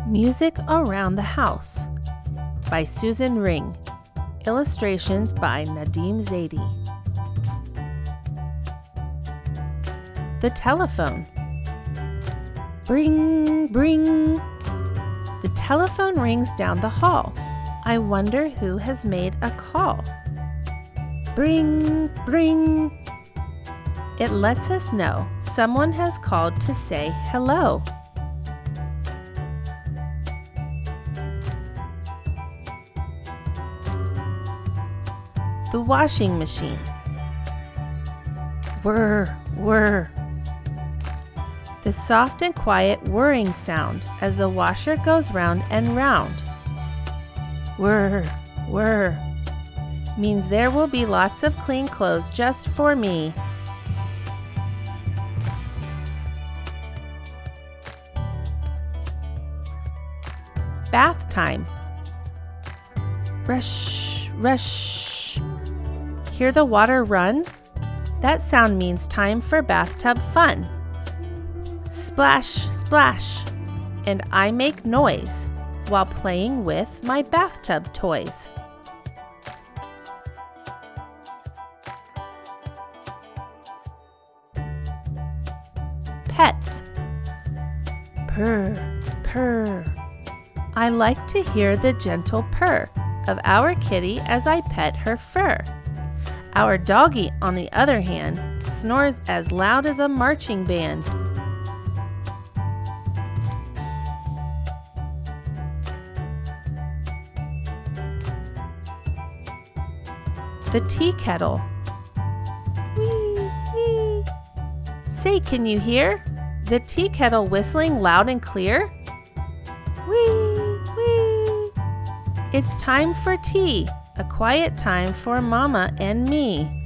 Music Around the House by Susan Ring. Illustrations by Nadim Zaidi. The telephone. Bring, bring. The telephone rings down the hall. I wonder who has made a call. Bring, bring. It lets us know someone has called to say hello. The washing machine. Whir, whir. The soft and quiet whirring sound as the washer goes round and round. Whir, whir. Means there will be lots of clean clothes just for me. Bath time. Rush, rush. Hear the water run? That sound means time for bathtub fun. Splash, splash. And I make noise while playing with my bathtub toys. Pets. Purr, purr. I like to hear the gentle purr of our kitty as I pet her fur. Our doggy, on the other hand, snores as loud as a marching band. The tea kettle. Wee, wee. Say, can you hear the tea kettle whistling loud and clear? Wee, wee. It's time for tea, a quiet time for Mama and me.